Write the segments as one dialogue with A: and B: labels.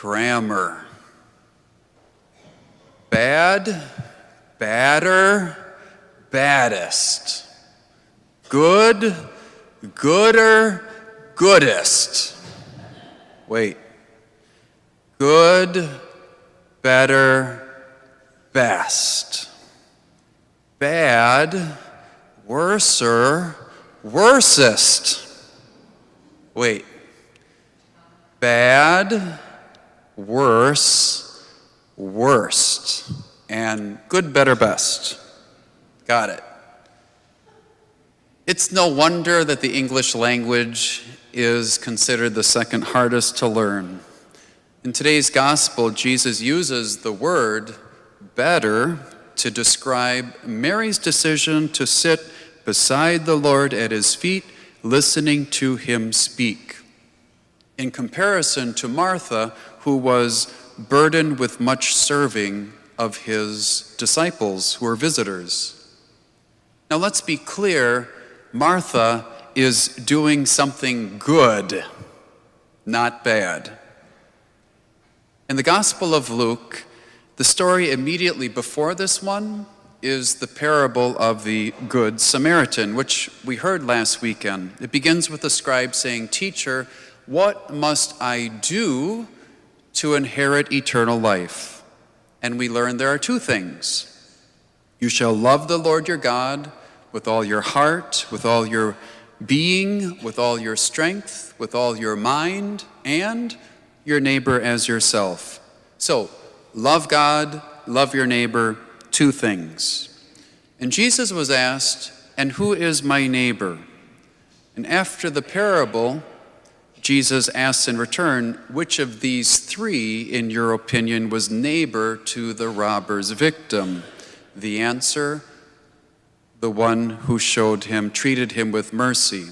A: Grammar. Bad, badder, baddest. Good, gooder, goodest. Wait. Good, better, best. Bad, worser, worsest. Wait. Bad, worse, worst. And good, better, best. Got it. It's no wonder that the English language is considered the second hardest to learn. In today's gospel, Jesus uses the word better to describe Mary's decision to sit beside the Lord at his feet, listening to him speak. In comparison to Martha, who was burdened with much serving of his disciples who were visitors. Now let's be clear, Martha is doing something good, not bad. In the Gospel of Luke, the story immediately before this one is the parable of the Good Samaritan, which we heard last weekend. It begins with the scribe saying, "Teacher, what must I do to inherit eternal life?" And we learn there are two things. You shall love the Lord your God with all your heart, with all your being, with all your strength, with all your mind, and your neighbor as yourself. So, love God, love your neighbor, two things. And Jesus was asked, "And who is my neighbor?" And after the parable, Jesus asks in return, which of these three, in your opinion, was neighbor to the robber's victim? The answer, the one who treated him with mercy.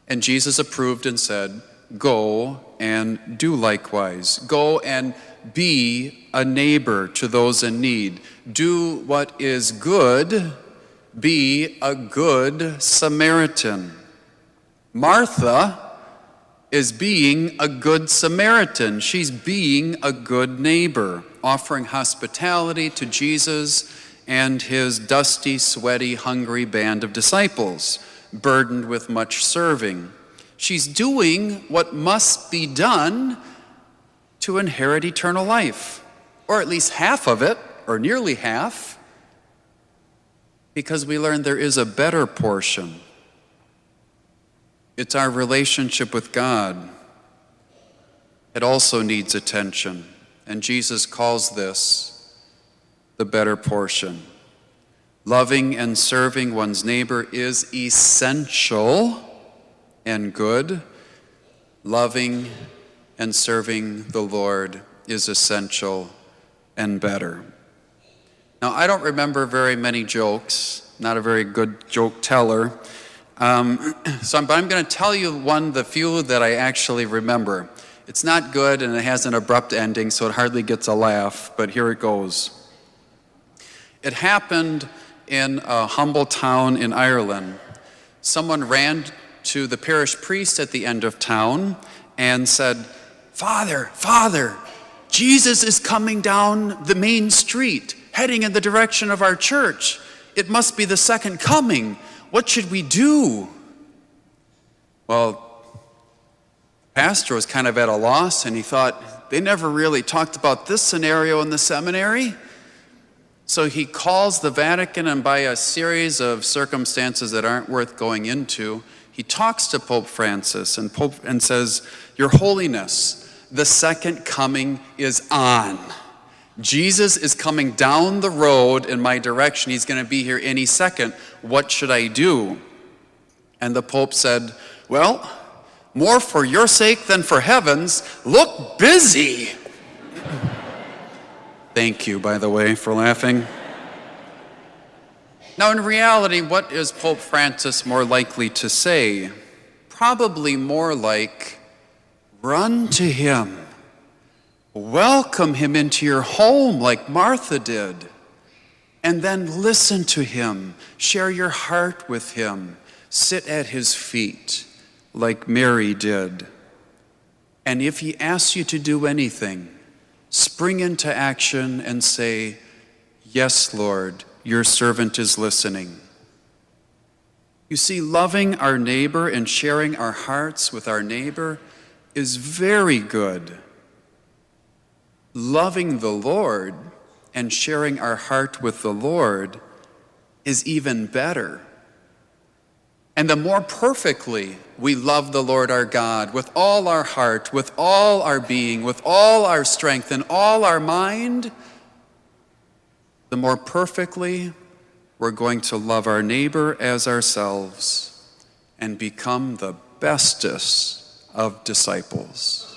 A: And Jesus approved and said, "Go and do likewise. Go and be a neighbor to those in need. Do what is good. Be a good Samaritan." Martha is being a good Samaritan. She's being a good neighbor, offering hospitality to Jesus and his dusty, sweaty, hungry band of disciples, burdened with much serving. She's doing what must be done to inherit eternal life, or at least half of it, or nearly half, because we learned there is a better portion. It's our relationship with God. It also needs attention, and Jesus calls this the better portion. Loving and serving one's neighbor is essential and good. Loving and serving the Lord is essential and better. Now, I don't remember very many jokes, not a very good joke teller, but I'm going to tell you the few that I actually remember. It's not good and it has an abrupt ending, so it hardly gets a laugh, but here it goes. It happened in a humble town in Ireland. Someone ran to the parish priest at the end of town and said, Father, Jesus is coming down the main street, heading in the direction of our church. It must be the second coming. What should we do?" Well, the pastor was kind of at a loss, and he thought, they never really talked about this scenario in the seminary. So he calls the Vatican, and by a series of circumstances that aren't worth going into, he talks to Pope Francis and says, "Your Holiness, the second coming is on. Jesus is coming down the road in my direction. He's going to be here any second. What should I do?" And the Pope said, "Well, more for your sake than for heaven's, look busy." Thank you, by the way, for laughing. Now, in reality, what is Pope Francis more likely to say? Probably more like, run to him. Welcome him into your home like Martha did. And then listen to him. Share your heart with him. Sit at his feet like Mary did. And if he asks you to do anything, spring into action and say, "Yes, Lord, your servant is listening." You see, loving our neighbor and sharing our hearts with our neighbor is very good. Loving the Lord and sharing our heart with the Lord is even better. And the more perfectly we love the Lord our God with all our heart, with all our being, with all our strength, and all our mind, the more perfectly we're going to love our neighbor as ourselves and become the bestest of disciples.